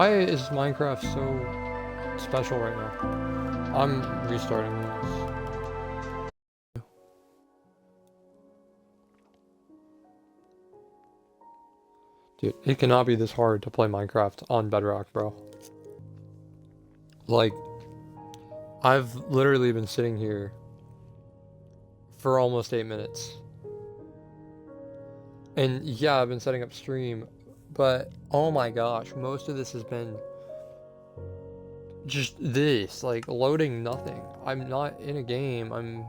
Why is Minecraft so special right now? I'm restarting this. Dude, it cannot be this hard to play Minecraft on Bedrock, bro. Like, I've literally been sitting here for almost 8 minutes. And yeah, I've been setting up stream, but oh my gosh, most of this has been just this, like loading nothing. I'm not in a game,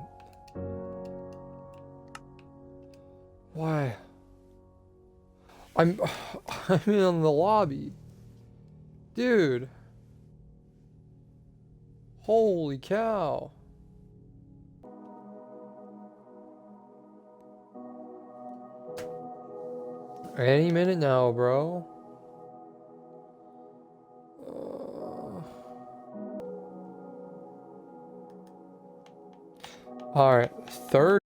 Why? I'm I'm in the lobby. Dude. Holy cow. Any minute now, bro. Alright, third.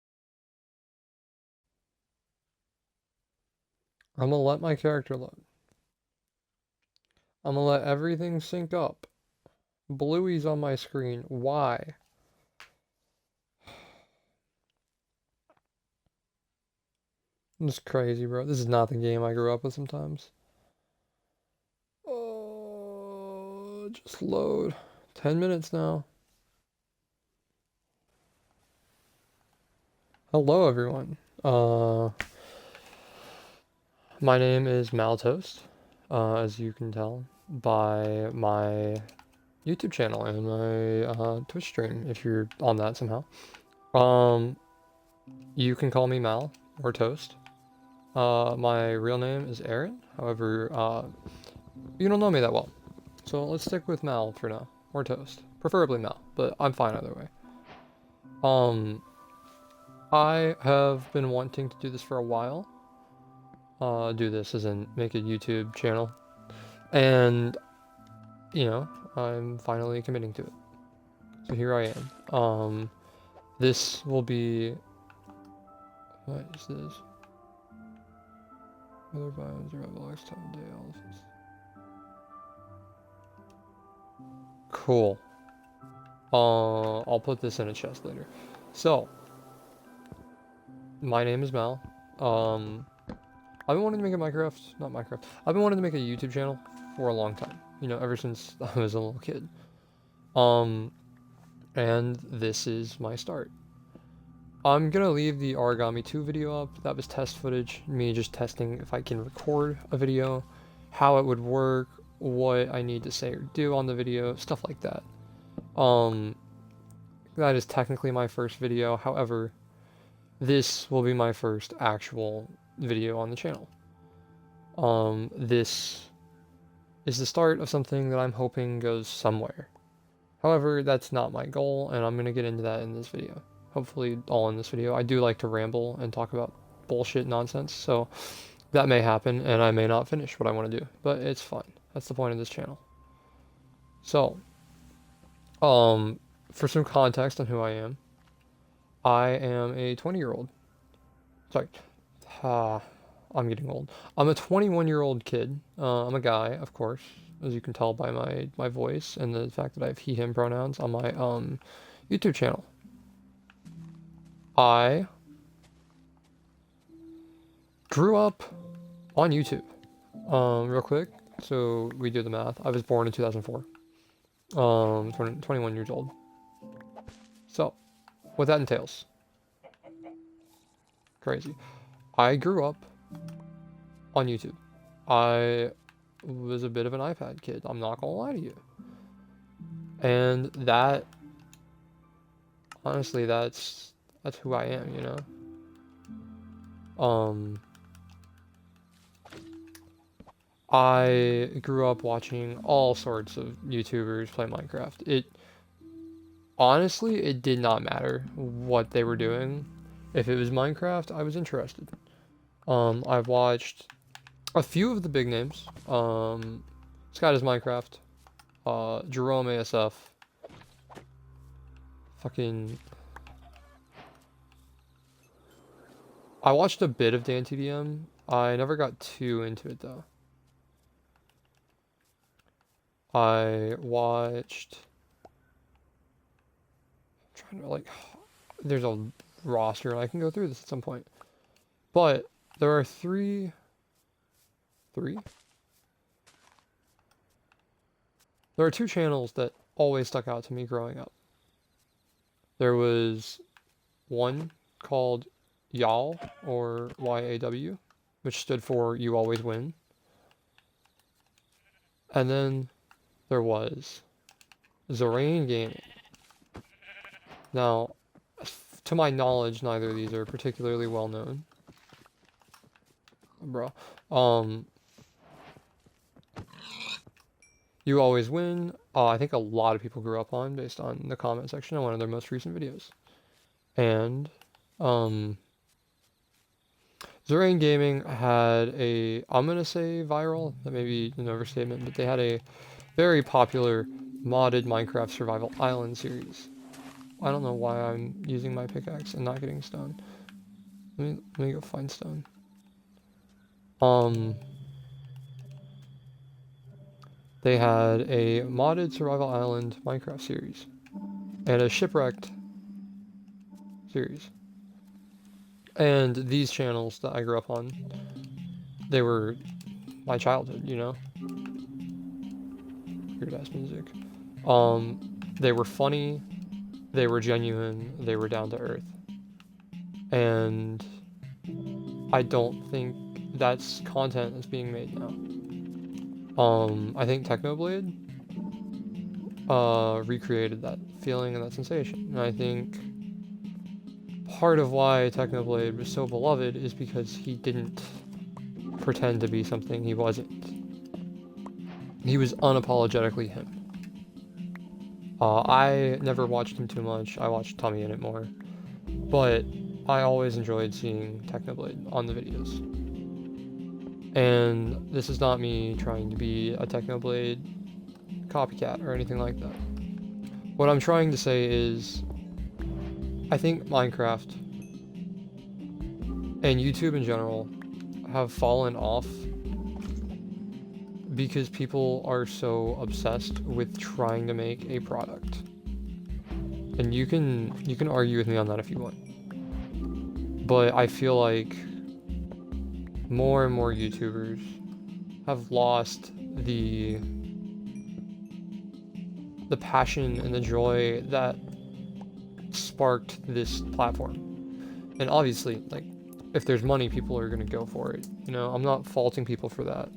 I'm gonna let my character load. I'm gonna let everything sync up. Bluey's on my screen. Why? This is crazy, bro. This is not the game I grew up with sometimes. Oh, just load. 10 minutes now. Hello, everyone. My name is Maltoast, as you can tell by my YouTube channel and my Twitch stream, if you're on that somehow. You can call me Mal or Toast. My real name is Aaron. However, you don't know me that well, so let's stick with Mal for now, or Toast, preferably Mal, but I'm fine either way. I have been wanting to do this for a while. Do this as in make a YouTube channel, and you know, I'm finally committing to it. So here I am. This will be, what is this? Other biomes, Roblox, time day elephants. Cool. I'll put this in a chest later. So, my name is Mal. I've been wanting to make a not Minecraft. I've been wanting to make a YouTube channel for a long time. You know, ever since I was a little kid. And this is my start. I'm gonna leave the Origami 2 video up. That was test footage, me just testing if I can record a video, how it would work, what I need to say or do on the video, stuff like that. That is technically my first video. However, this will be my first actual video on the channel. This is the start of something that I'm hoping goes somewhere. However, that's not my goal, and I'm gonna get into that in this video. Hopefully all in this video. I do like to ramble and talk about bullshit nonsense, so that may happen, and I may not finish what I want to do, but it's fun. That's the point of this channel. So, for some context on who I am a 20-year-old. Sorry, I'm getting old. I'm a 21-year-old kid. I'm a guy, of course, as you can tell by my voice and the fact that I have he/him pronouns on my YouTube channel. I grew up on YouTube. Real quick, so we do the math. I was born in 2004. 21 years old. So, what that entails. Crazy. I grew up on YouTube. I was a bit of an iPad kid. I'm not gonna lie to you. And that, honestly, that's who I am, you know? I grew up watching all sorts of YouTubers play Minecraft. Honestly, it did not matter what they were doing. If it was Minecraft, I was interested. I've watched a few of the big names. Sky Does Minecraft, Jerome ASF, fucking. I watched a bit of DanTDM. I never got too into it though. I watched... I'm trying to, like... There's a roster, and I can go through this at some point. But there are three? There are two channels that always stuck out to me growing up. There was one called YAW, or YAW, which stood for You Always Win. And then there was Zorain Gaming. Now, to my knowledge, neither of these are particularly well known. Bro. You Always Win, I think a lot of people grew up on based on the comment section on one of their most recent videos. And, Zorain Gaming had a, I'm gonna say viral, that may be an overstatement, but they had a very popular modded Minecraft Survival Island series. I don't know why I'm using my pickaxe and not getting stone. Let me go find stone. They had a modded Survival Island Minecraft series and a Shipwrecked series. And these channels that I grew up on, they were my childhood, you know? Weird ass music. They were funny, they were genuine, they were down to earth. And I don't think that's content that's being made now. I think Technoblade recreated that feeling and that sensation. And I think part of why Technoblade was so beloved is because he didn't pretend to be something he wasn't. He was unapologetically him. I never watched him too much. I watched TommyInnit more. But I always enjoyed seeing Technoblade on the videos. And this is not me trying to be a Technoblade copycat or anything like that. What I'm trying to say is, I think Minecraft and YouTube in general have fallen off because people are so obsessed with trying to make a product. And you can argue with me on that if you want. But I feel like more and more YouTubers have lost the passion and the joy that sparked this platform. And obviously, like, if there's money, people are gonna go for it. You know, I'm not faulting people for that.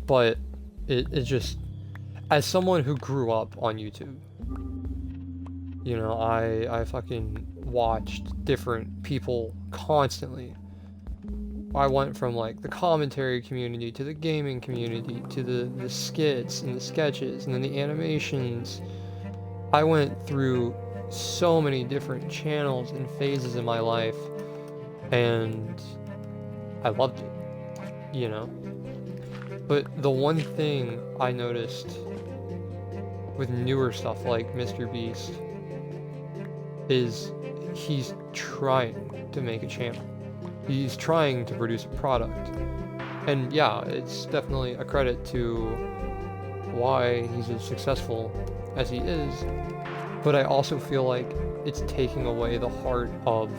But it just, as someone who grew up on YouTube, you know, I fucking watched different people constantly. I went from like the commentary community to the gaming community to the skits and the sketches and then the animations. I went through so many different channels and phases in my life, and I loved it, you know? But the one thing I noticed with newer stuff like Mr. Beast is he's trying to make a channel. He's trying to produce a product. And yeah, it's definitely a credit to why he's as successful as he is, but I also feel like it's taking away the heart of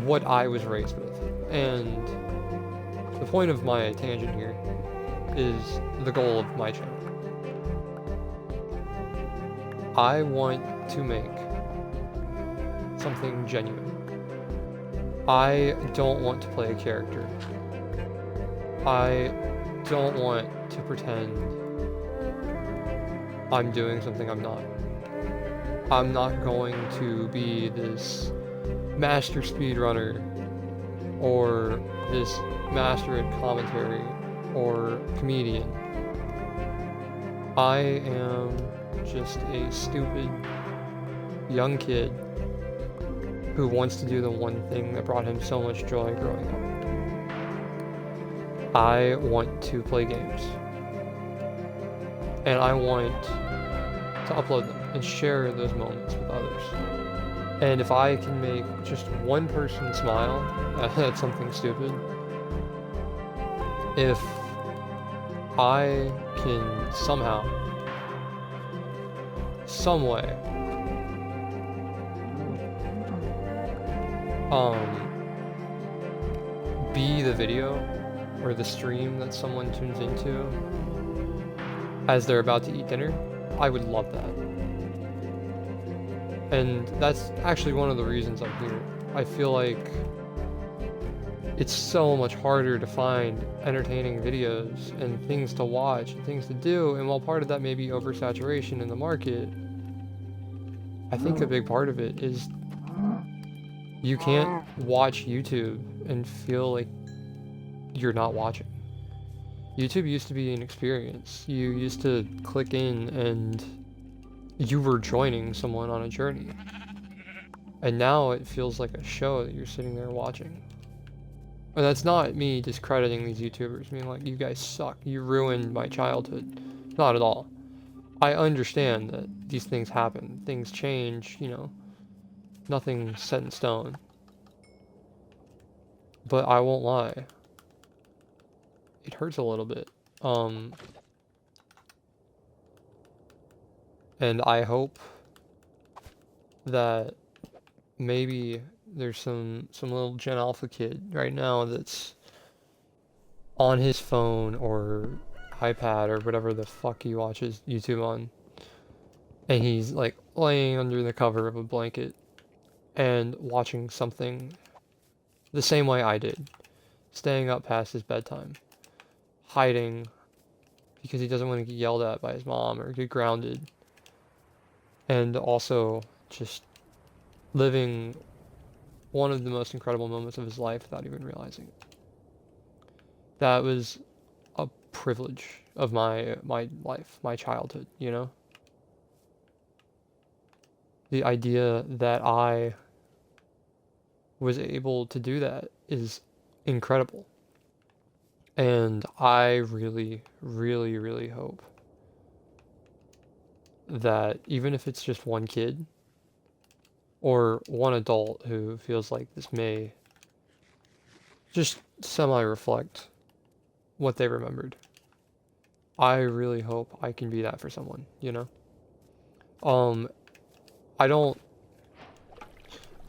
what I was raised with. And the point of my tangent here is the goal of my channel. I want to make something genuine. I don't want to play a character. I don't want to pretend I'm doing something I'm not. I'm not going to be this master speedrunner or this master at commentary or comedian. I am just a stupid young kid who wants to do the one thing that brought him so much joy growing up. I want to play games. And I want to upload them and share those moments with others. And if I can make just one person smile at something stupid, if I can somehow, some way, be the video or the stream that someone tunes into as they're about to eat dinner, I would love that. And that's actually one of the reasons I'm here. I feel like it's so much harder to find entertaining videos and things to watch and things to do, and while part of that may be oversaturation in the market, I think a big part of it is you can't watch YouTube and feel like you're not watching. YouTube used to be an experience. You used to click in and you were joining someone on a journey. And now it feels like a show that you're sitting there watching. And that's not me discrediting these YouTubers, being like, you guys suck, you ruined my childhood. Not at all. I understand that these things happen, things change, you know, nothing's set in stone. But I won't lie, it hurts a little bit. And I hope that maybe there's some little Gen Alpha kid right now that's on his phone or iPad or whatever the fuck he watches YouTube on, and he's like laying under the cover of a blanket and watching something the same way I did, staying up past his bedtime, hiding because he doesn't want to get yelled at by his mom or get grounded, and also just living one of the most incredible moments of his life without even realizing it. That was a privilege of my life, my childhood, you know? The idea that I was able to do that is incredible. And I really, really, really hope that even if it's just one kid or one adult who feels like this may just semi-reflect what they remembered, I really hope I can be that for someone, you know? I'll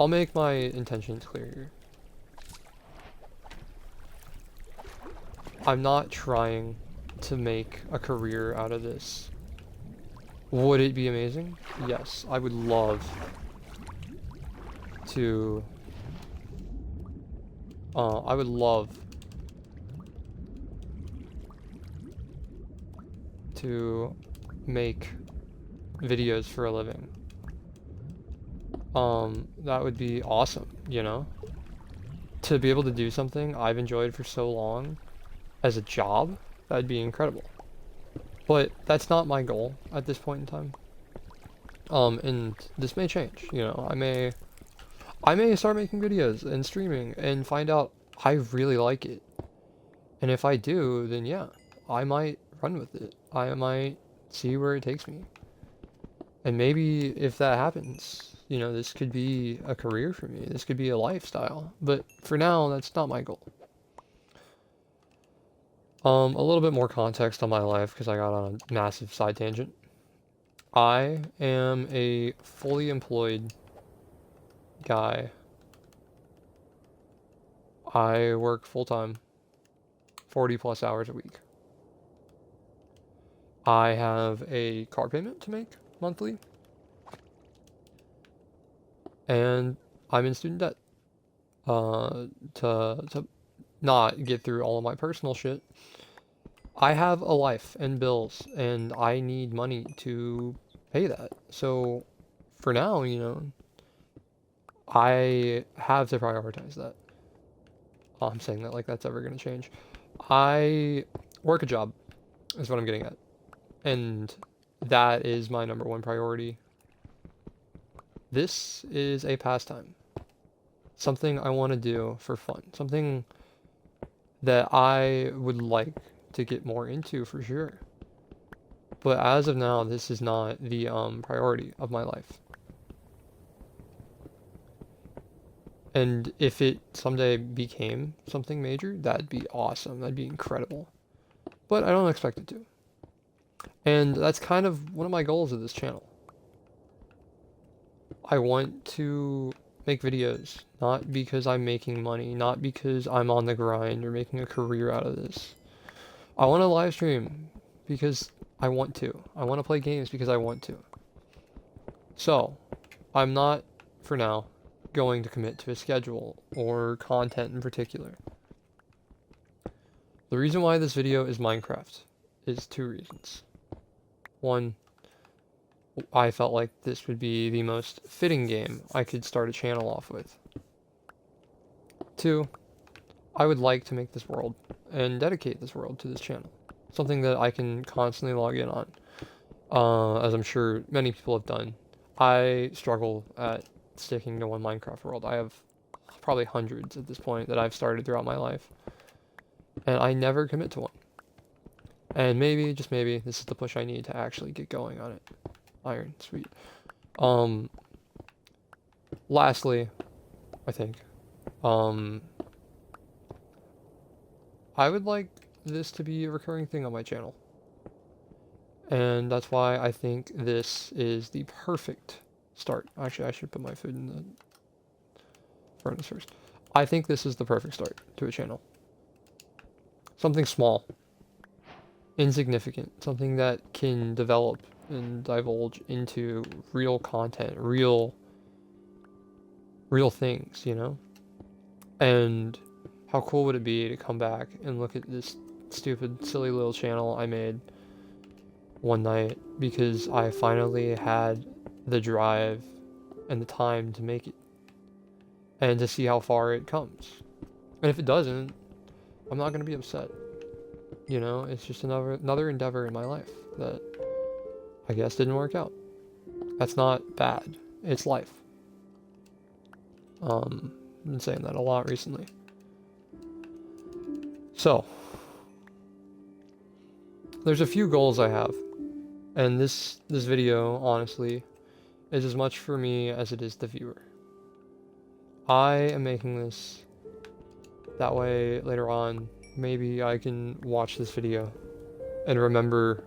make my intentions clear here. I'm not trying to make a career out of this. Would it be amazing? Yes, I would love to, I would love to make videos for a living. That would be awesome, you know? To be able to do something I've enjoyed for so long as a job, that'd be incredible. But that's not my goal at this point in time. And this may change, you know, I may start making videos and streaming and find out I really like it. And if I do, then yeah, I might run with it. I might see where it takes me. And maybe if that happens, you know, this could be a career for me. This could be a lifestyle. But for now, that's not my goal. A little bit more context on my life because I got on a massive side tangent. I am a fully employed guy. I work full-time, 40 plus hours a week. I have a car payment to make monthly, and I'm in student debt. To not get through all of my personal shit, I have a life and bills, and I need money to pay that. So for now, you know, I have to prioritize that. I'm saying that like that's ever going to change. I work a job, is what I'm getting at. And that is my number one priority. This is a pastime. Something I want to do for fun. Something that I would like to get more into for sure. But as of now, this is not the priority of my life. And if it someday became something major, that'd be awesome. That'd be incredible. But I don't expect it to. And that's kind of one of my goals of this channel. I want to make videos, not because I'm making money, not because I'm on the grind or making a career out of this. I want to live stream because I want to. I want to play games because I want to. So, I'm not, for now, going to commit to a schedule or content in particular. The reason why this video is Minecraft is two reasons. One, I felt like this would be the most fitting game I could start a channel off with. Two, I would like to make this world and dedicate this world to this channel. Something that I can constantly log in on, as I'm sure many people have done. I struggle at sticking to one Minecraft world. I have probably hundreds at this point that I've started throughout my life, and I never commit to one. And maybe, just maybe, this is the push I need to actually get going on it. Iron, sweet. Lastly, I think, I would like this to be a recurring thing on my channel. And that's why I think this is the perfect start. Actually, I should put my food in the furnace first. I think this is the perfect start to a channel. Something small, insignificant, something that can develop and divulge into real content, real things, you know? And how cool would it be to come back and look at this stupid, silly little channel I made one night because I finally had the drive and the time to make it, and to see how far it comes. And if it doesn't, I'm not going to be upset. You know, it's just another endeavor in my life that I guess didn't work out. That's not bad. It's life. I've been saying that a lot recently. So, there's a few goals I have, and this video, honestly, is as much for me as it is the viewer. I am making this that way later on, maybe I can watch this video and remember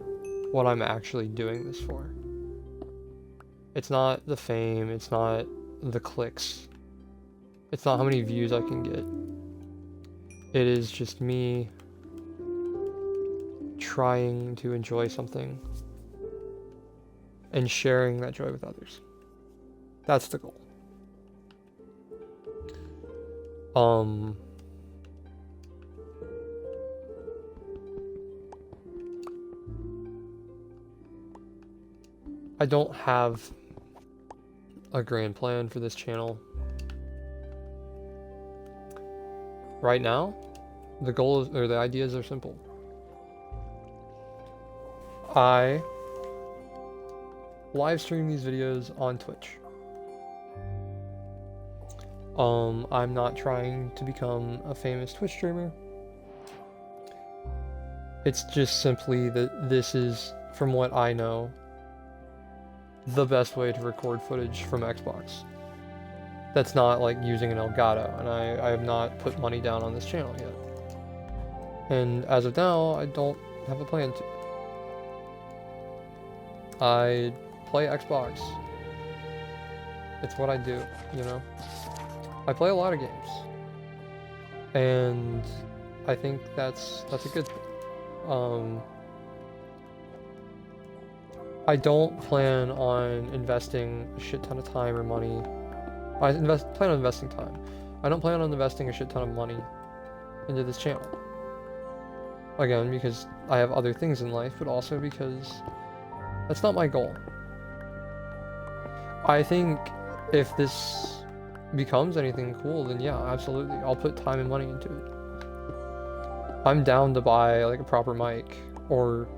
what I'm actually doing this for. It's not the fame, it's not the clicks, it's not how many views I can get. It is just me trying to enjoy something and sharing that joy with others. That's the goal. I don't have a grand plan for this channel. Right now, the goal is, or the ideas are simple. I live stream these videos on Twitch. I'm not trying to become a famous Twitch streamer. It's just simply that this is, from what I know, the best way to record footage from Xbox. That's not like using an Elgato, and I have not put money down on this channel yet. And as of now, I don't have a plan to. I play Xbox. It's what I do, you know? I play a lot of games. And I think that's a good thing. I don't plan on investing a shit ton of time or money. I plan on investing time. I don't plan on investing a shit ton of money into this channel. Again, because I have other things in life, but also because that's not my goal. I think if this becomes anything cool, then yeah, absolutely. I'll put time and money into it. I'm down to buy like a proper mic or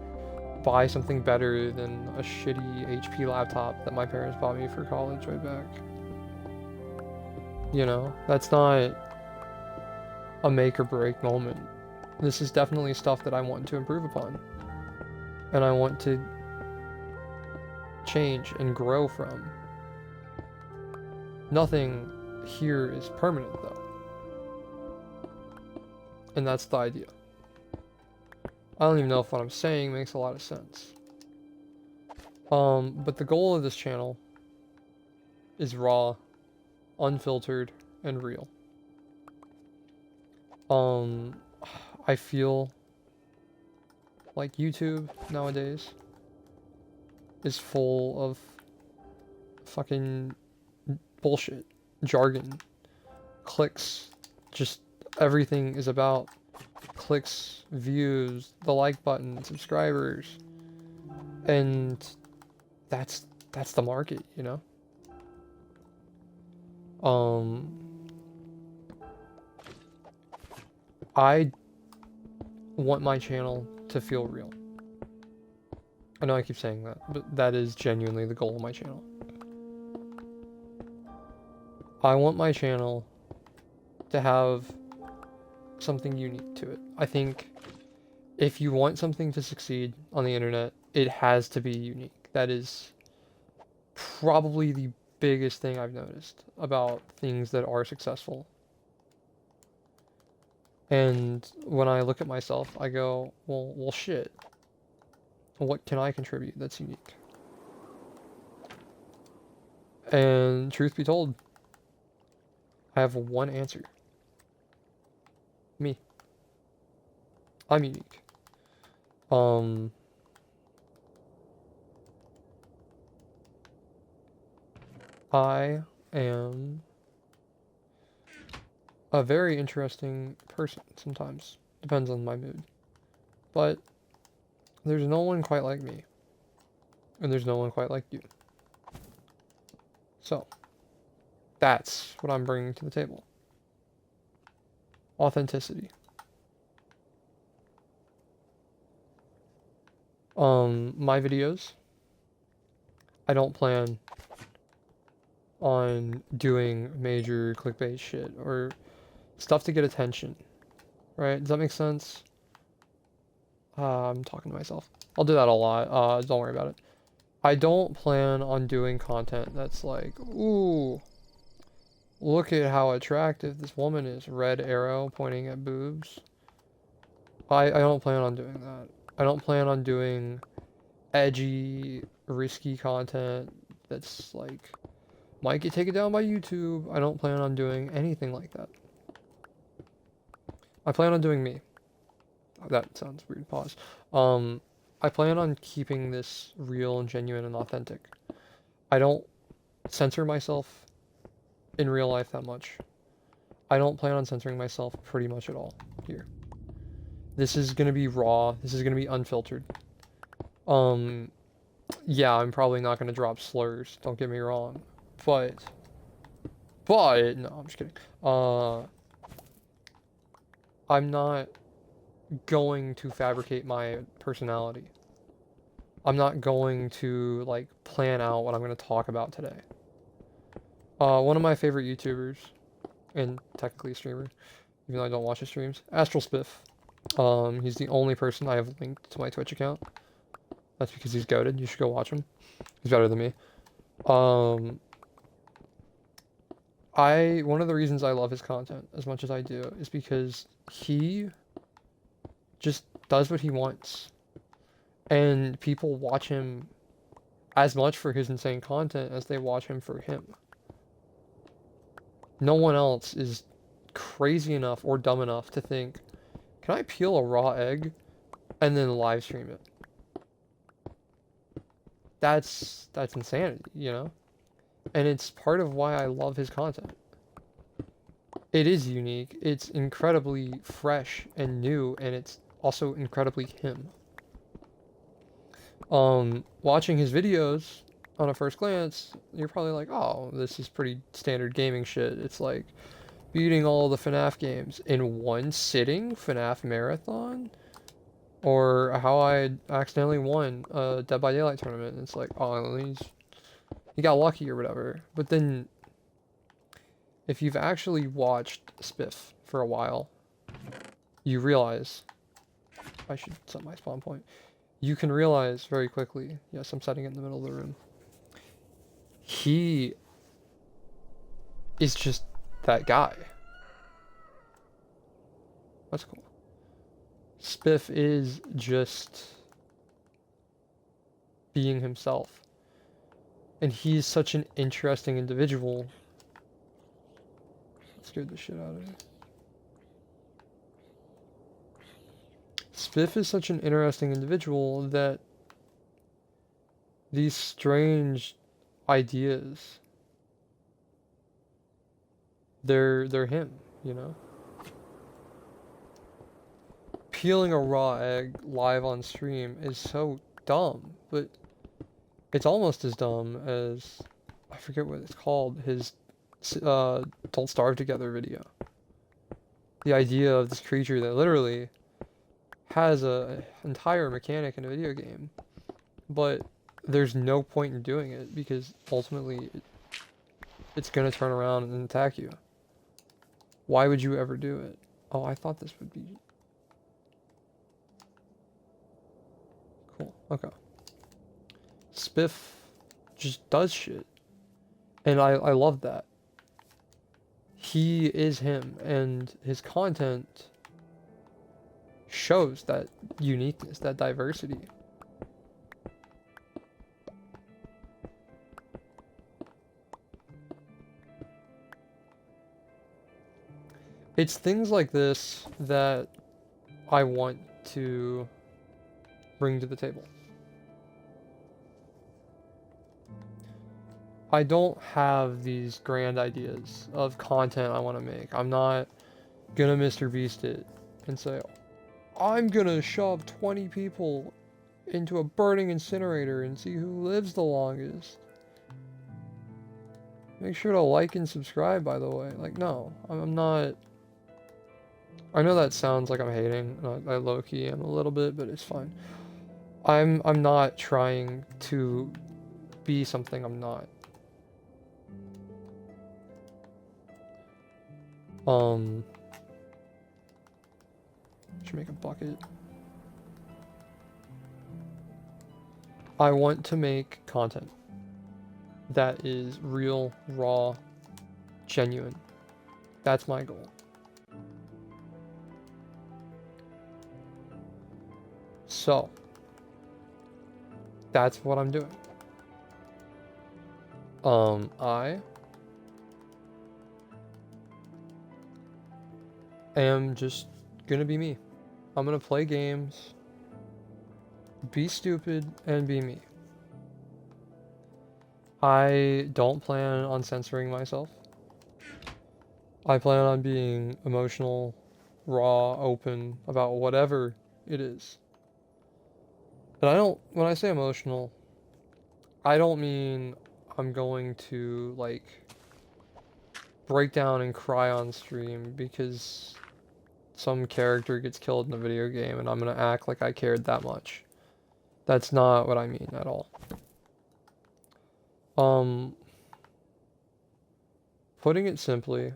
buy something better than a shitty HP laptop that my parents bought me for college way back. You know, that's not a make or break moment. This is definitely stuff that I want to improve upon. And I want to change and grow from. Nothing here is permanent though. And that's the idea. I don't even know if what I'm saying makes a lot of sense. But the goal of this channel is raw, unfiltered, and real. I feel like YouTube nowadays is full of fucking bullshit, jargon, clicks, just everything is about clicks, views, the like button, subscribers, and that's the market, you know? I want my channel to feel real. I know I keep saying that, but that is genuinely the goal of my channel. I want my channel to have something unique to it. I think if you want something to succeed on the internet, it has to be unique. That is probably the biggest thing I've noticed about things that are successful. And when I look at myself, I go, well shit. What can I contribute that's unique? And truth be told, I have one answer. Me. I'm unique. I am a very interesting person sometimes. Depends on my mood. But there's no one quite like me. And there's no one quite like you. So, that's what I'm bringing to the table. Authenticity. My videos, I don't plan on doing major clickbait shit or stuff to get attention, right? Does that make sense? I'm talking to myself. I'll do that a lot. Don't worry about it. I don't plan on doing content that's like, ooh, look at how attractive this woman is. Red arrow pointing at boobs. I don't plan on doing that. I don't plan on doing edgy, risky content that's like might get taken down by YouTube. I don't plan on doing anything like that. I plan on doing me. That sounds weird. Pause. I plan on keeping this real and genuine and authentic. I don't censor myself in real life that much. I don't plan on censoring myself pretty much at all here. This is gonna be raw. This is gonna be unfiltered. Yeah, I'm probably not gonna drop slurs. Don't get me wrong, but no, I'm just kidding. I'm not going to fabricate my personality. I'm not going to like plan out what I'm gonna talk about today. One of my favorite YouTubers, and technically a streamer, even though I don't watch his streams, Astral Spiff. He's the only person I have linked to my Twitch account. That's because he's goated. You should go watch him. He's better than me. One of the reasons I love his content as much as I do is because he just does what he wants. And people watch him as much for his insane content as they watch him for him. No one else is crazy enough or dumb enough to think, can I peel a raw egg and then live stream it? That's insanity, you know? And it's part of why I love his content. It is unique, it's incredibly fresh and new, and it's also incredibly him. Watching his videos on a first glance, you're probably like, oh, this is pretty standard gaming shit. It's like beating all the FNAF games in one sitting, FNAF marathon, or how I accidentally won a Dead by Daylight tournament. And it's like, oh, he got lucky or whatever. But then, if you've actually watched Spiff for a while, you realize, I should set my spawn point. You can realize very quickly, yes, I'm setting it in the middle of the room. He is just that guy. That's cool. Spiff is just being himself. And he's such an interesting individual. That scared the shit out of me. Spiff is such an interesting individual that these strange ideas, they're him, you know? Peeling a raw egg live on stream is so dumb, but it's almost as dumb as, I forget what it's called, his Don't Starve Together video. The idea of this creature that literally has a entire mechanic in a video game, but there's no point in doing it because ultimately it's gonna turn around and attack you. Why would you ever do it? Oh, I thought this would be cool. Okay. Spiff just does shit. And I love that. He is him, and his content shows that uniqueness, that diversity. It's things like this that I want to bring to the table. I don't have these grand ideas of content I want to make. I'm not gonna Mr. Beast it and say, I'm gonna shove 20 people into a burning incinerator and see who lives the longest. Make sure to like and subscribe, by the way. Like, no, I'm not. I know that sounds like I'm hating. I low-key am a little bit, but it's fine. I'm not trying to be something I'm not. Should make a bucket. I want to make content that is real, raw, genuine. That's my goal. So, that's what I'm doing. I am just gonna be me. I'm gonna play games, be stupid, and be me. I don't plan on censoring myself. I plan on being emotional, raw, open about whatever it is. And when I say emotional, I don't mean I'm going to, like, break down and cry on stream because some character gets killed in a video game and I'm gonna act like I cared that much. That's not what I mean at all. Putting it simply,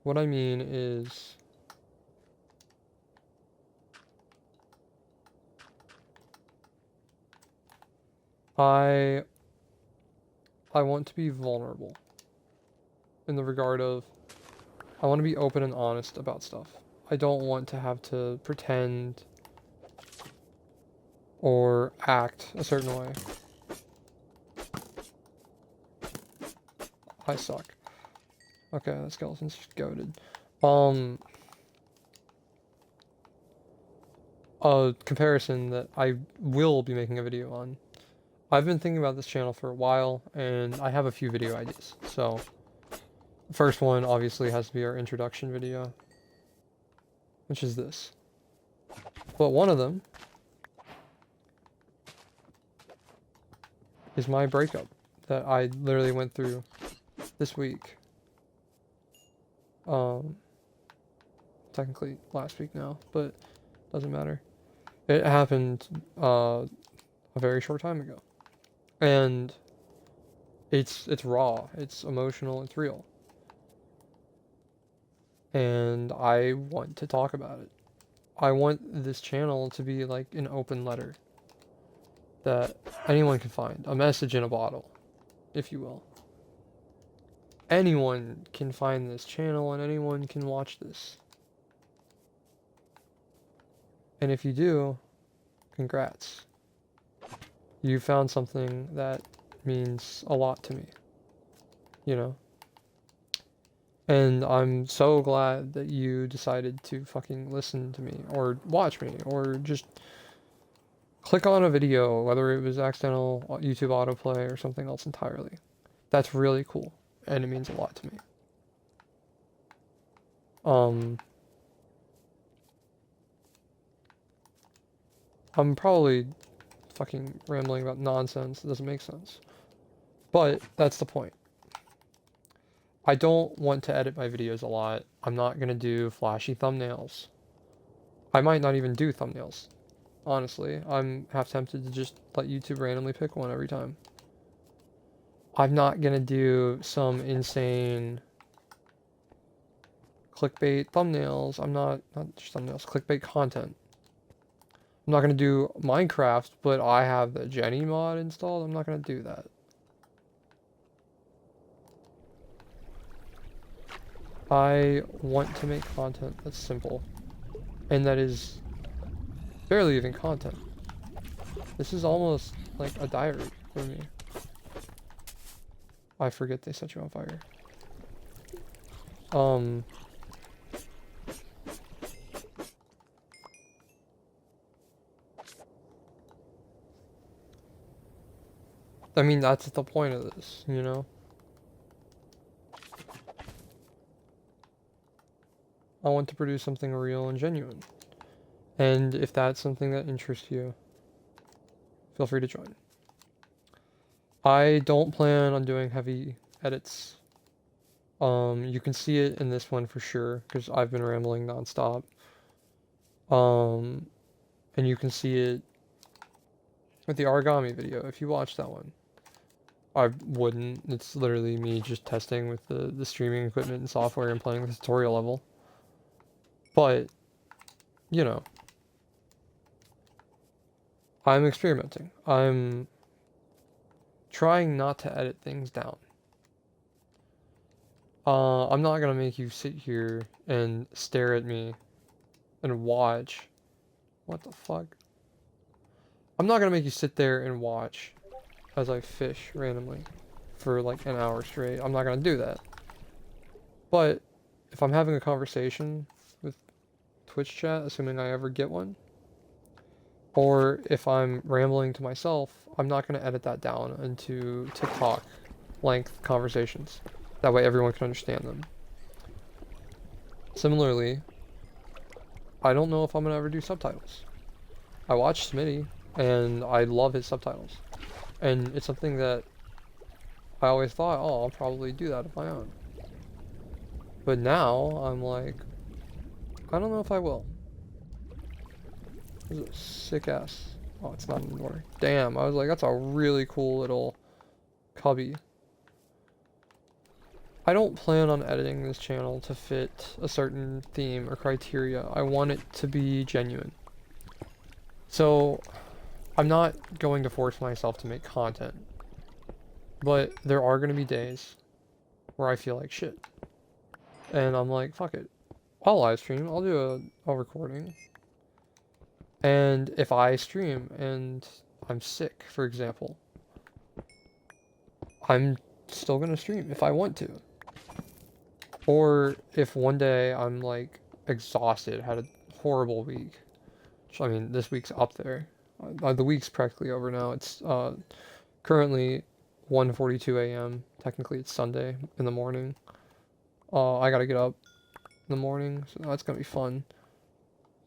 what I mean is I want to be vulnerable in the regard of I want to be open and honest about stuff. I don't want to have to pretend or act a certain way. I suck. Okay, that skeleton's just goated. A comparison that I will be making a video on. I've been thinking about this channel for a while, and I have a few video ideas. So, the first one obviously has to be our introduction video, which is this. But one of them is my breakup that I literally went through this week. Technically last week now, but doesn't matter. It happened a very short time ago. And it's raw, it's emotional, it's real. And I want to talk about it. I want this channel to be like an open letter that anyone can find, a message in a bottle, if you will. anyone can find this channel and anyone can watch this. And if you do, congrats. You found something that means a lot to me, you know? And I'm so glad that you decided to fucking listen to me, or watch me, or just click on a video, whether it was accidental YouTube autoplay or something else entirely. That's really cool, and it means a lot to me. I'm probably fucking rambling about nonsense that doesn't make sense. But that's the point. I don't want to edit my videos a lot. I'm not gonna do flashy thumbnails. I might not even do thumbnails. Honestly, I'm half tempted to just let YouTube randomly pick one every time. I'm not gonna do some insane clickbait thumbnails. Not just thumbnails, clickbait content. I'm not gonna do Minecraft, but I have the Jenny mod installed. I'm not gonna do that. I want to make content that's simple, and that is barely even content. This is almost like a diary for me. I forget they set you on fire. I mean, that's the point of this, you know? I want to produce something real and genuine. And if that's something that interests you, feel free to join. I don't plan on doing heavy edits. You can see it in this one for sure, because I've been rambling nonstop. And you can see it with the origami video, if you watch that one. I wouldn't. It's literally me just testing with the streaming equipment and software and playing the tutorial level. But, you know, I'm experimenting. I'm trying not to edit things down. I'm not gonna make you sit here and stare at me and watch. What the fuck? I'm not gonna make you sit there and watch as I fish randomly for like an hour straight. I'm not gonna do that. But if I'm having a conversation with Twitch chat, assuming I ever get one, or if I'm rambling to myself, I'm not gonna edit that down into TikTok length conversations. That way everyone can understand them. Similarly, I don't know if I'm gonna ever do subtitles. I watch Smitty, and I love his subtitles. And it's something that I always thought, oh, I'll probably do that of my own. But now, I'm like, I don't know if I will. This is a sick ass. Oh, it's not in the door. Damn, I was like, that's a really cool little cubby. I don't plan on editing this channel to fit a certain theme or criteria. I want it to be genuine. So, I'm not going to force myself to make content. But there are going to be days where I feel like shit. And I'm like, fuck it. I'll live stream. I'll do a recording. And if I stream and I'm sick, for example, I'm still going to stream if I want to. Or if one day I'm like exhausted, had a horrible week. Which, I mean, this week's up there. The week's practically over now. It's currently 1:42 a.m. Technically it's Sunday in the morning. I gotta get up in the morning, so that's gonna be fun.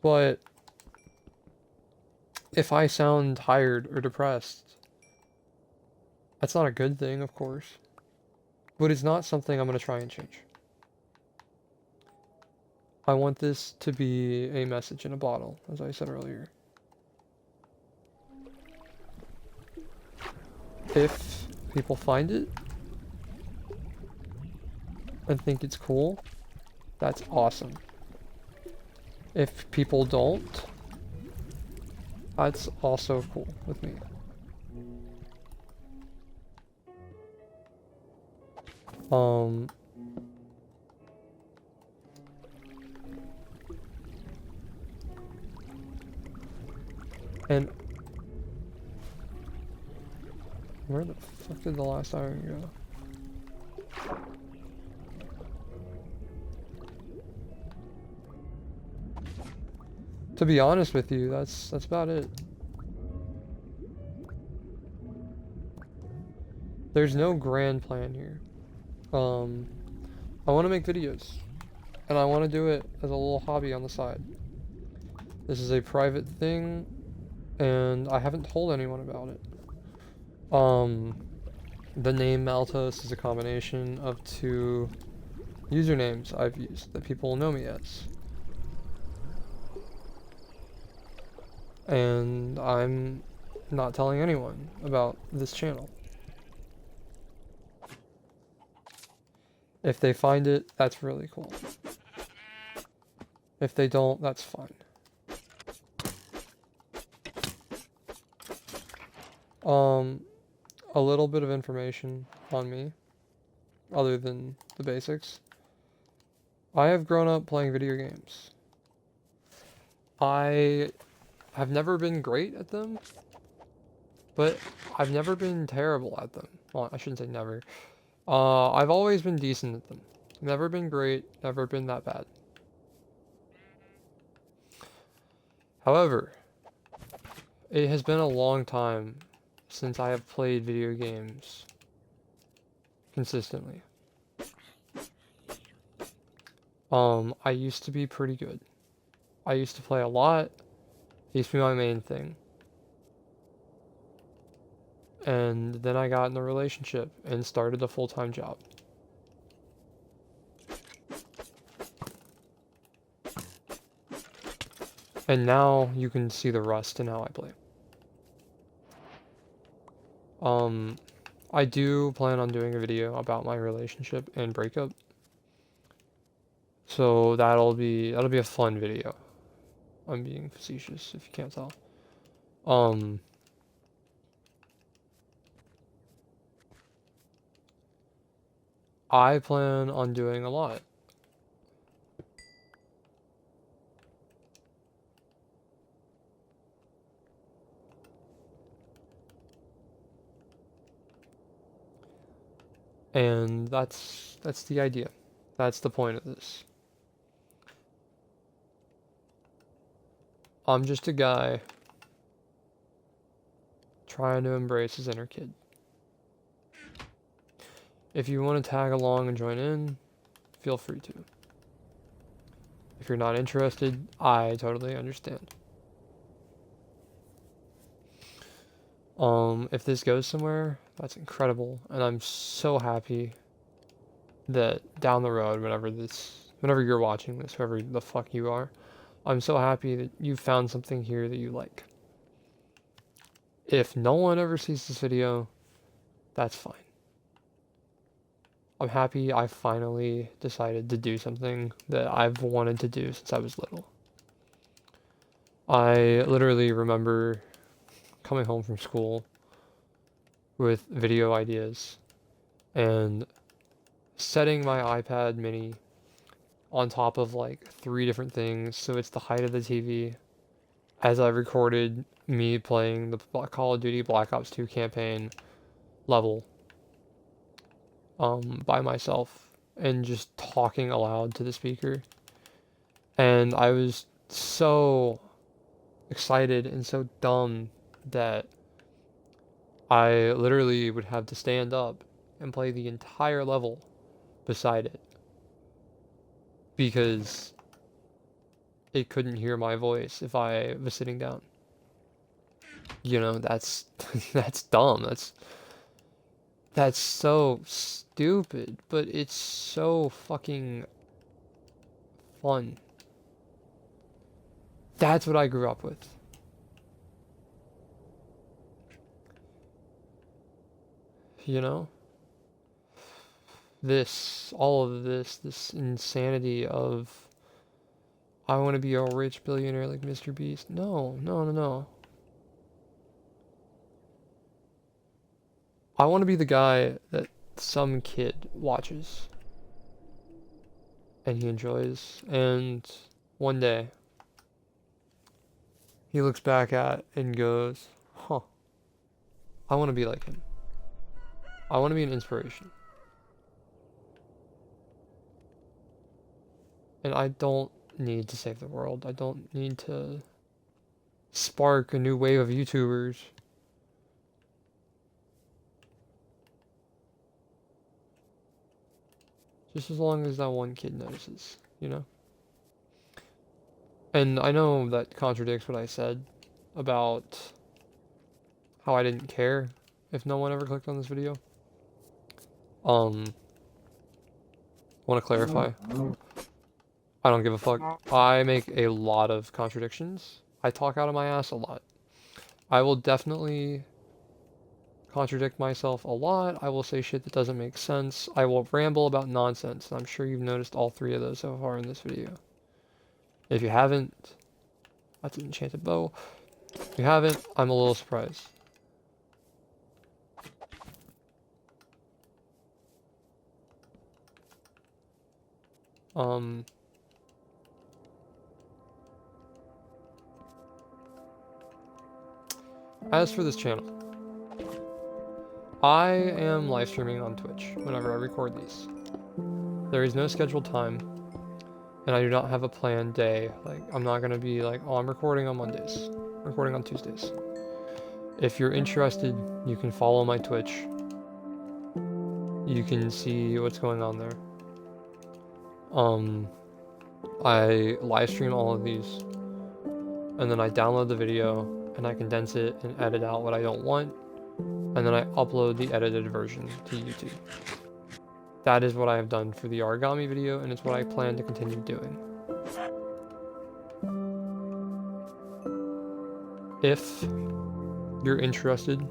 But if I sound tired or depressed, that's not a good thing, of course. But it's not something I'm gonna try and change. I want this to be a message in a bottle, as I said earlier. If people find it and think it's cool, that's awesome. If people don't, that's also cool with me. Um, and where the fuck did the last iron go? To be honest with you, that's about it. There's no grand plan here. I want to make videos, and I want to do it as a little hobby on the side. This is a private thing, and I haven't told anyone about it. The name Maltos is a combination of two usernames I've used that people know me as. And I'm not telling anyone about this channel. If they find it, that's really cool. If they don't, that's fine. A little bit of information on me, other than the basics. I have grown up playing video games. I have never been great at them, but I've never been terrible at them. Well, I shouldn't say never. I've always been decent at them. Never been great, never been that bad. However, it has been a long time since I have played video games consistently. I used to be pretty good. I used to play a lot. It used to be my main thing. And then I got in a relationship and started a full-time job. And now you can see the rust in how I play. I do plan on doing a video about my relationship and breakup. So that'll be a fun video. I'm being facetious if you can't tell. I plan on doing a lot. And that's the idea. That's the point of this. I'm just a guy trying to embrace his inner kid. If you want to tag along and join in, feel free to. If you're not interested, I totally understand. If this goes somewhere, that's incredible, and I'm so happy that down the road, whenever you're watching this, whoever the fuck you are, I'm so happy that you found something here that you like. If no one ever sees this video, that's fine. I'm happy I finally decided to do something that I've wanted to do since I was little. I literally remember coming home from school with video ideas and setting my iPad mini on top of like 3 different things so it's the height of the TV as I recorded me playing the Call of Duty Black Ops 2 campaign level by myself and just talking aloud to the speaker. And I was so excited and so dumb that I literally would have to stand up and play the entire level beside it because it couldn't hear my voice if I was sitting down. You know, that's that's dumb. That's so stupid, but it's so fucking fun. That's what I grew up with. You know? All of this insanity of I want to be a rich billionaire like Mr. Beast. No, no, no, no. I want to be the guy that some kid watches and he enjoys, and one day he looks back at and goes, huh, I want to be like him. I want to be an inspiration. And I don't need to save the world. I don't need to spark a new wave of YouTubers. Just as long as that one kid notices, you know? And I know that contradicts what I said about how I didn't care if no one ever clicked on this video. Want to clarify. I don't give a fuck. I make a lot of contradictions. I talk out of my ass a lot. I will definitely contradict myself a lot. I will say shit that doesn't make sense. I will ramble about nonsense. And I'm sure you've noticed all three of those so far in this video. If you haven't, that's an enchanted bow. If you haven't, I'm a little surprised. As for this channel, I am live streaming on Twitch whenever I record these. There is no scheduled time, and I do not have a planned day. Like, I'm not gonna be like, oh, I'm recording on Mondays, recording on Tuesdays. If you're interested, you can follow my Twitch. You can see what's going on there. I live stream all of these, and then I download the video, and I condense it and edit out what I don't want, and then I upload the edited version to YouTube. That is what I have done for the origami video, and it's what I plan to continue doing. If you're interested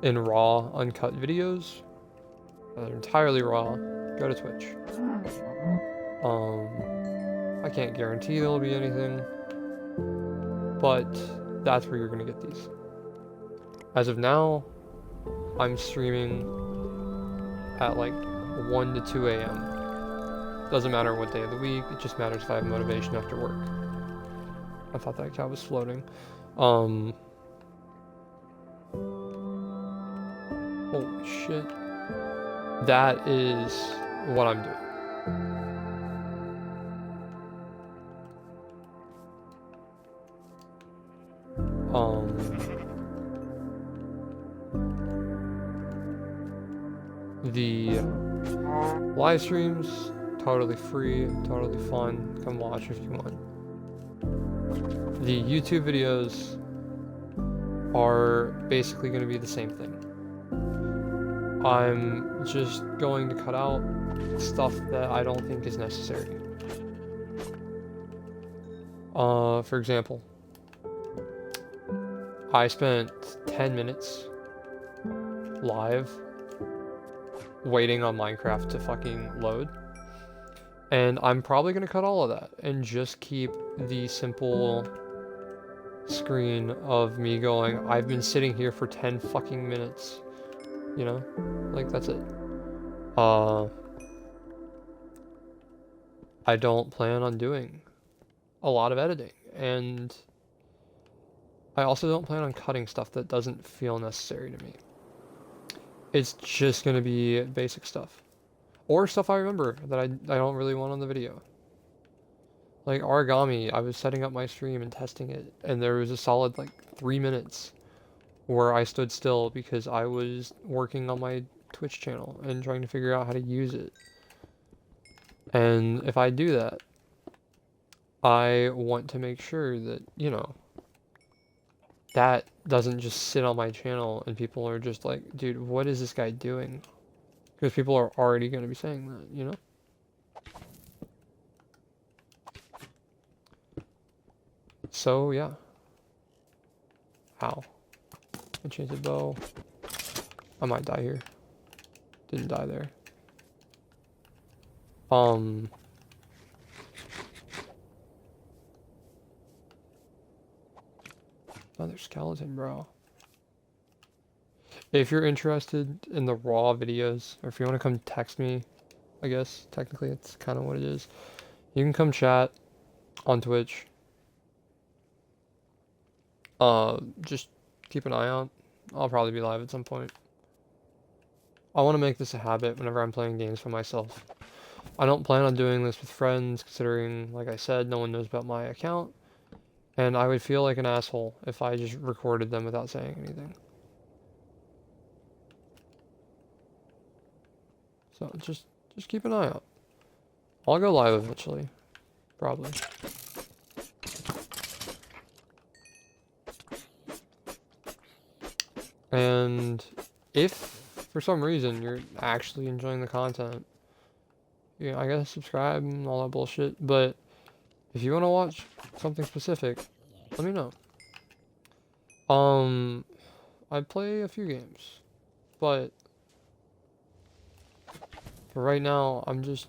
in raw, uncut videos that are entirely raw, go to Twitch. I can't guarantee there'll be anything, but that's where you're gonna get these. As of now, I'm streaming at like 1 to 2 a.m. Doesn't matter what day of the week, it just matters if I have motivation after work. I thought that cat was floating. Holy shit. That is what I'm doing. The live streams, totally free, totally fun. Come watch if you want. The YouTube videos are basically going to be the same thing. I'm just going to cut out stuff that I don't think is necessary. For example, I spent 10 minutes live waiting on Minecraft to fucking load. And I'm probably going to cut all of that and just keep the simple screen of me going, I've been sitting here for 10 fucking minutes. You know? Like, that's it. I don't plan on doing a lot of editing. And I also don't plan on cutting stuff that doesn't feel necessary to me. It's just going to be basic stuff. Or stuff I remember that I don't really want on the video. Like origami, I was setting up my stream and testing it, and there was a solid like 3 minutes where I stood still because I was working on my Twitch channel and trying to figure out how to use it. And if I do that, I want to make sure that, you know, that doesn't just sit on my channel and people are just like, dude, what is this guy doing? Because people are already going to be saying that, you know? So, yeah. Ow. Enchanted bow. I might die here. Didn't die there. Another skeleton, bro. If you're interested in the raw videos, or if you want to come text me, I guess technically it's kind of what it is. You can come chat on Twitch. Just keep an eye out. I'll probably be live at some point. I want to make this a habit whenever I'm playing games for myself. I don't plan on doing this with friends, considering, like I said, no one knows about my account, and I would feel like an asshole if I just recorded them without saying anything. So just keep an eye out. I'll go live eventually, probably. And if for some reason you're actually enjoying the content, you know, I guess subscribe and all that bullshit. But if you want to watch something specific, let me know. I play a few games, but for right now, I'm just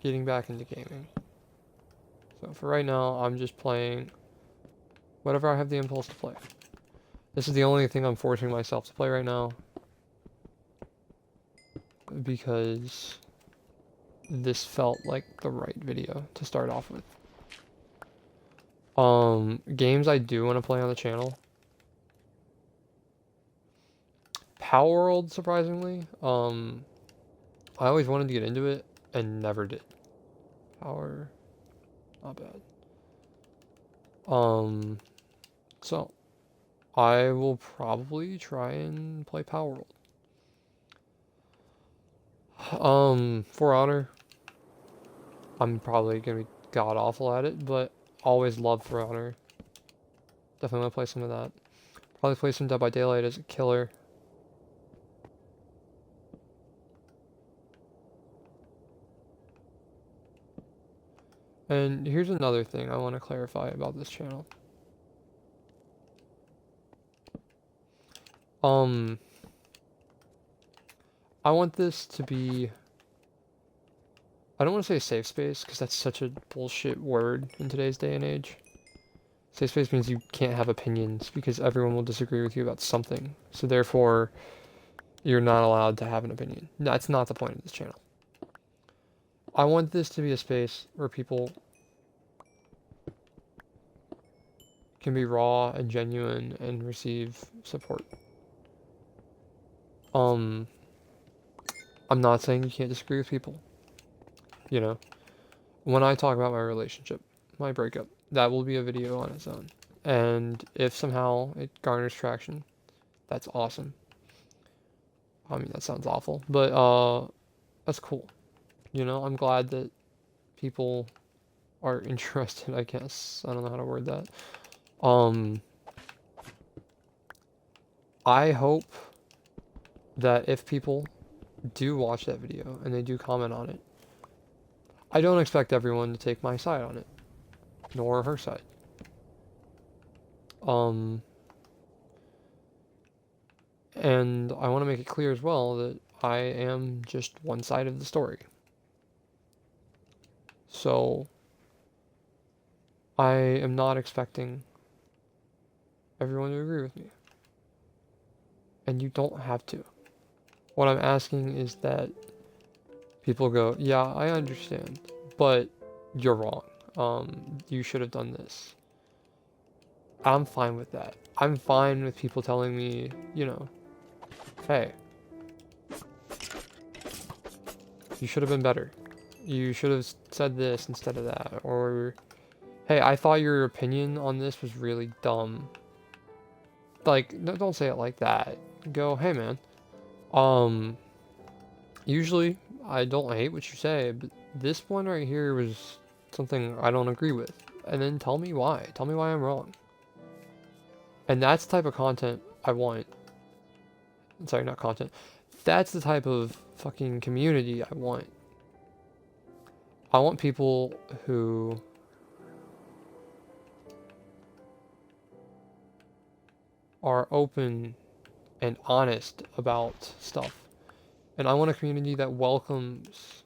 getting back into gaming. So for right now, I'm just playing whatever I have the impulse to play. This is the only thing I'm forcing myself to play right now, because this felt like the right video to start off with. Games I do want to play on the channel. Palworld, surprisingly. I always wanted to get into it and never did. Power, not bad. So I will probably try and play Palworld. For Honor, I'm probably gonna be god awful at it, but always loved For Honor. Definitely want to play some of that. Probably play some Dead by Daylight as a killer. And here's another thing I want to clarify about this channel. I want this to be, I don't want to say a safe space, because that's such a bullshit word in today's day and age. Safe space means you can't have opinions, because everyone will disagree with you about something. So therefore, you're not allowed to have an opinion. That's not the point of this channel. I want this to be a space where people can be raw and genuine and receive support. I'm not saying you can't disagree with people. You know, when I talk about my relationship, my breakup, that will be a video on its own. And if somehow it garners traction, that's awesome. I mean, that sounds awful, but that's cool. You know, I'm glad that people are interested, I guess. I don't know how to word that. I hope that if people do watch that video and they do comment on it, I don't expect everyone to take my side on it, nor her side. And I want to make it clear as well that I am just one side of the story. So I am not expecting everyone to agree with me. And you don't have to. What I'm asking is that people go, yeah, I understand, but you're wrong. You should have done this. I'm fine with that. I'm fine with people telling me, you know, hey, you should have been better. You should have said this instead of that. Or, hey, I thought your opinion on this was really dumb. Like, no, don't say it like that. Go, hey, man. Usually, I don't hate what you say, but this one right here was something I don't agree with. And then tell me why. Tell me why I'm wrong. And that's the type of content I want. Sorry, not content. That's the type of fucking community I want. I want people who are open and honest about stuff. And I want a community that welcomes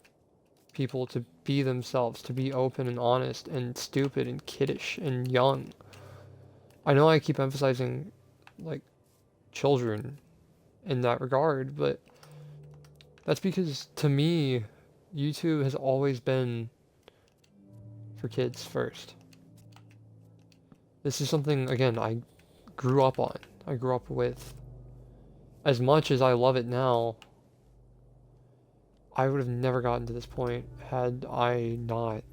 people to be themselves, to be open and honest and stupid and kiddish and young. I know I keep emphasizing, like, children in that regard, but that's because to me, YouTube has always been for kids first. This is something, again, I grew up on. I grew up with. As much as I love it now, I would have never gotten to this point had I not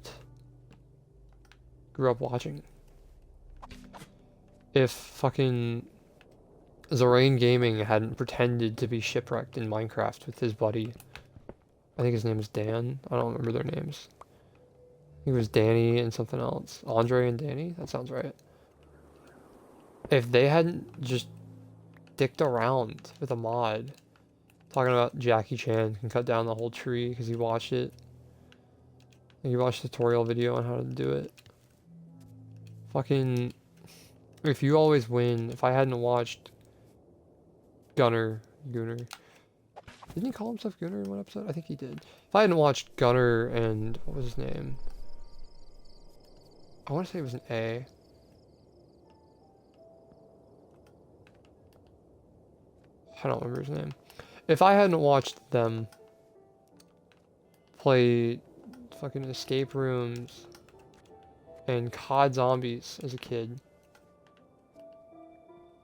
grew up watching. If fucking Zorain Gaming hadn't pretended to be shipwrecked in Minecraft with his buddy, I think his name is Dan. I don't remember their names. He was Danny and something else. Andre and Danny? That sounds right. If they hadn't just dicked around with a mod talking about Jackie Chan can cut down the whole tree because he watched it. He watched a tutorial video on how to do it. Fucking, if you always win, if I hadn't watched Gunner, didn't he call himself Gunner in one episode? I think he did. If I hadn't watched Gunner and, what was his name? I want to say it was an A. I don't remember his name. If I hadn't watched them play fucking escape rooms and COD Zombies as a kid,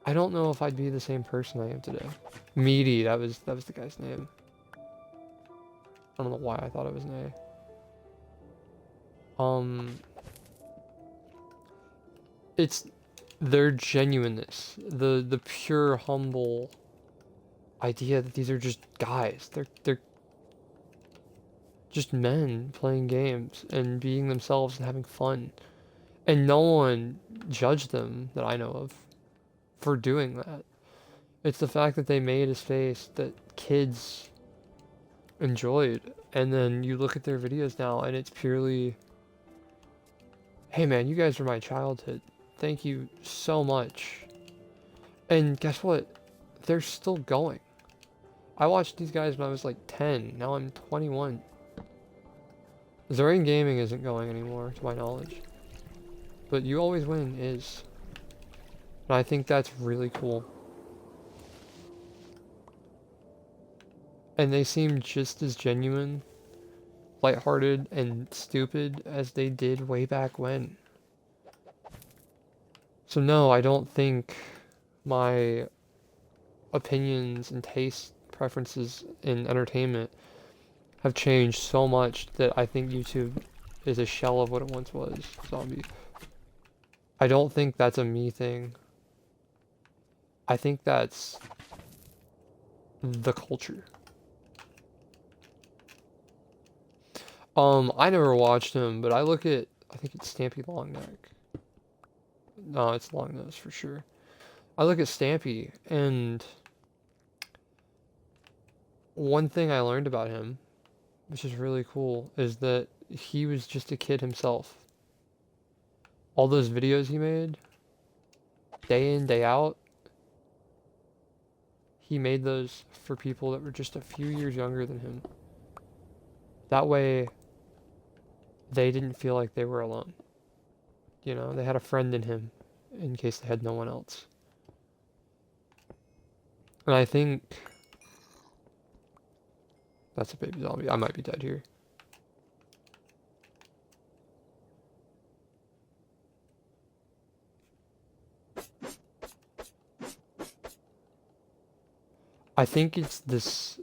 I don't know if I'd be the same person I am today. Meaty, that was the guy's name. I don't know why I thought it was an A. It's their genuineness, the pure, humble idea that these are just guys. They're just men playing games and being themselves and having fun. And no one judged them that I know of for doing that. It's the fact that they made a space that kids enjoyed. And then you look at their videos now and it's purely, hey man, you guys are my childhood. Thank you so much. And guess what? They're still going. I watched these guys when I was like 10. Now I'm 21. Zorain Gaming isn't going anymore, to my knowledge. But You Always Win is. And I think that's really cool. And they seem just as genuine, lighthearted, and stupid as they did way back when. So no, I don't think my opinions and taste preferences in entertainment have changed so much that I think YouTube is a shell of what it once was. Zombie. I don't think that's a me thing. I think that's the culture. I never watched him, but I look at, I think it's Stampy Longneck. No, it's Longnose for sure. I look at Stampy, and one thing I learned about him, which is really cool, is that he was just a kid himself. All those videos he made, day in, day out, he made those for people that were just a few years younger than him. That way, they didn't feel like they were alone. You know, they had a friend in him in case they had no one else. And I think that's a baby zombie. I might be dead here. I think it's this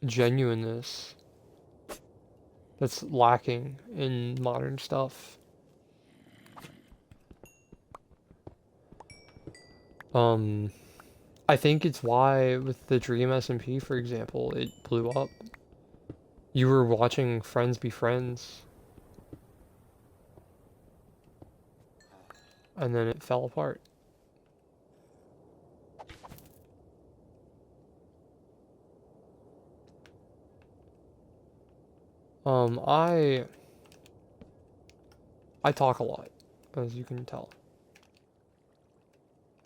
genuineness that's lacking in modern stuff. I think it's why with the Dream SMP, for example, it blew up. You were watching friends be friends, and then it fell apart. I talk a lot, as you can tell.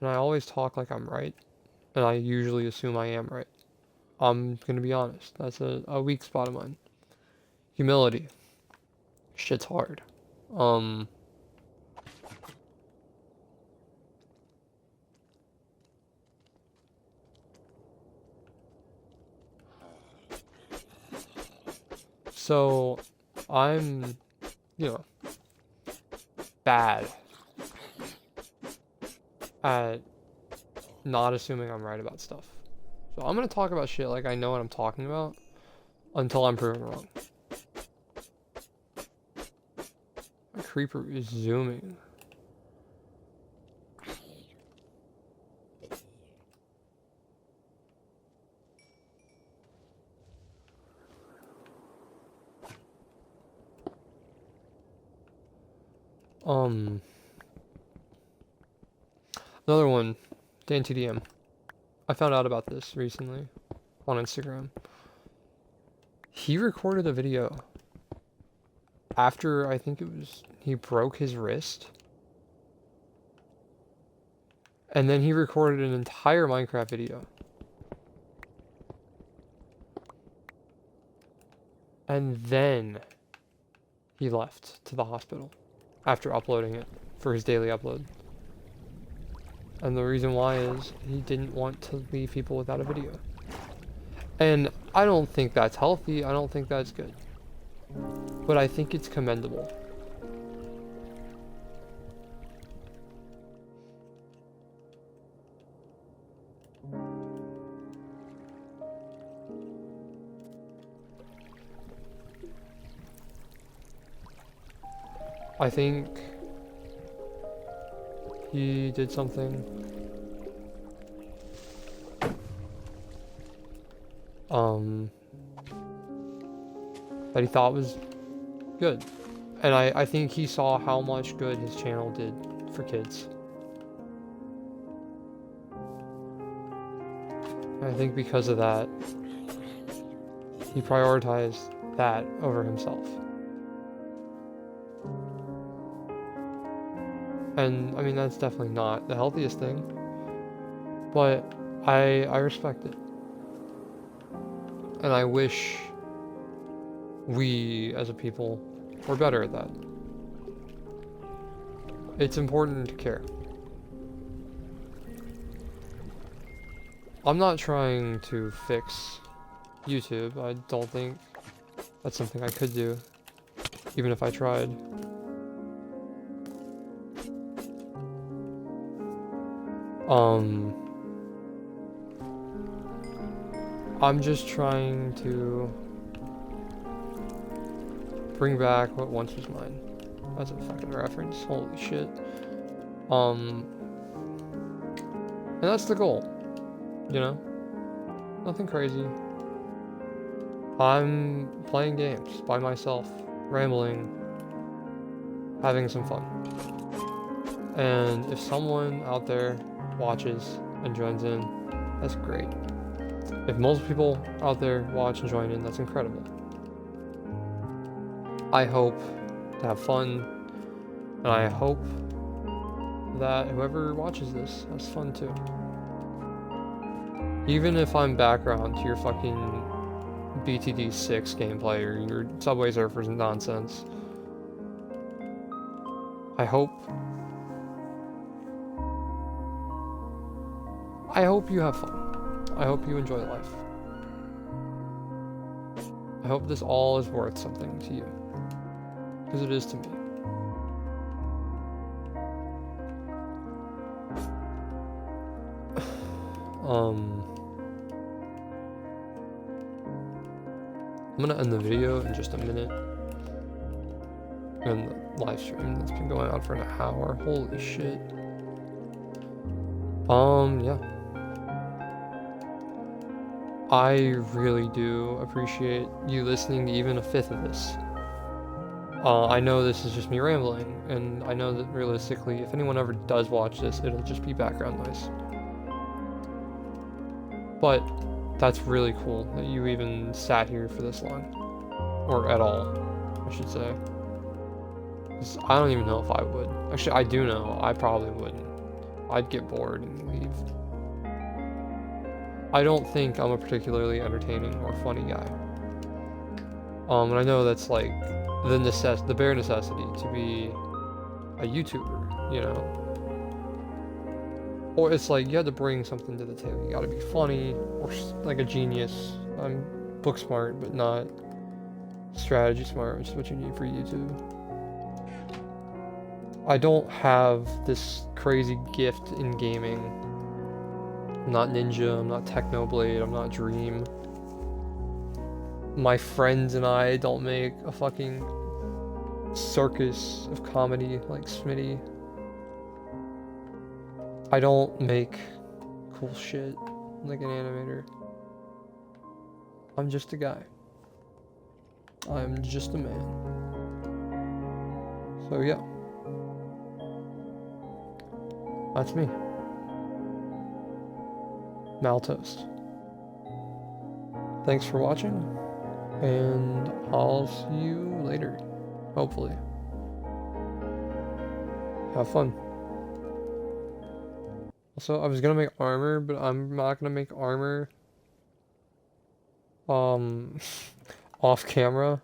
And I always talk like I'm right, and I usually assume I am right. I'm gonna be honest, that's a weak spot of mine. Humility. Shit's hard. So, I'm, you know, bad at not assuming I'm right about stuff. So I'm gonna talk about shit like I know what I'm talking about until I'm proven wrong. My creeper is zooming. Another one, DanTDM. I found out about this recently on Instagram. He recorded a video after, I think it was, he broke his wrist. And then he recorded an entire Minecraft video. And then he left to the hospital after uploading it for his daily upload. And the reason why is he didn't want to leave people without a video. And I don't think that's healthy. I don't think that's good. But I think it's commendable. I think he did something that he thought was good. And I think he saw how much good his channel did for kids. And I think because of that, he prioritized that over himself. And I mean, that's definitely not the healthiest thing, but I respect it. And I wish we as a people were better at that. It's important to care. I'm not trying to fix YouTube. I don't think that's something I could do, even if I tried. I'm just trying to bring back what once was mine. That's a fucking reference. Holy shit. And that's the goal. You know? Nothing crazy. I'm playing games by myself, rambling, having some fun. And if someone out there watches and joins in, that's great. If multiple people out there watch and join in, that's incredible. I hope to have fun, and I hope that whoever watches this has fun too. Even if I'm background to your fucking BTD 6 gameplay or your Subway Surfers nonsense, I hope you have fun. I hope you enjoy life. I hope this all is worth something to you. Because it is to me. I'm gonna end the video in just a minute. And the live stream that's been going on for an hour. Holy shit. Yeah. I really do appreciate you listening to even a fifth of this. I know this is just me rambling, and I know that realistically, if anyone ever does watch this, it'll just be background noise. But that's really cool that you even sat here for this long. Or at all, I should say. 'Cause I don't even know if I would. Actually, I do know. I probably wouldn't. I'd get bored and leave. I don't think I'm a particularly entertaining or funny guy. And I know that's like the bare necessity to be a YouTuber, you know? Or it's like you had to bring something to the table. You gotta be funny or like a genius. I'm book smart, but not Strategy Smart, which is what you need for YouTube. I don't have this crazy gift in gaming. I'm not Ninja, I'm not Technoblade, I'm not Dream. My friends and I don't make a fucking circus of comedy like Smitty. I don't make cool shit like an animator. I'm just a guy. I'm just a man. So yeah. That's me. Maltoast. Thanks for watching, and I'll see you later. Hopefully. Have fun. Also, I was gonna make armor, but I'm not gonna make armor off camera.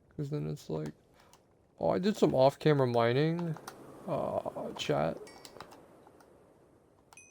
Because then it's like, oh, I did some off-camera mining. Chat.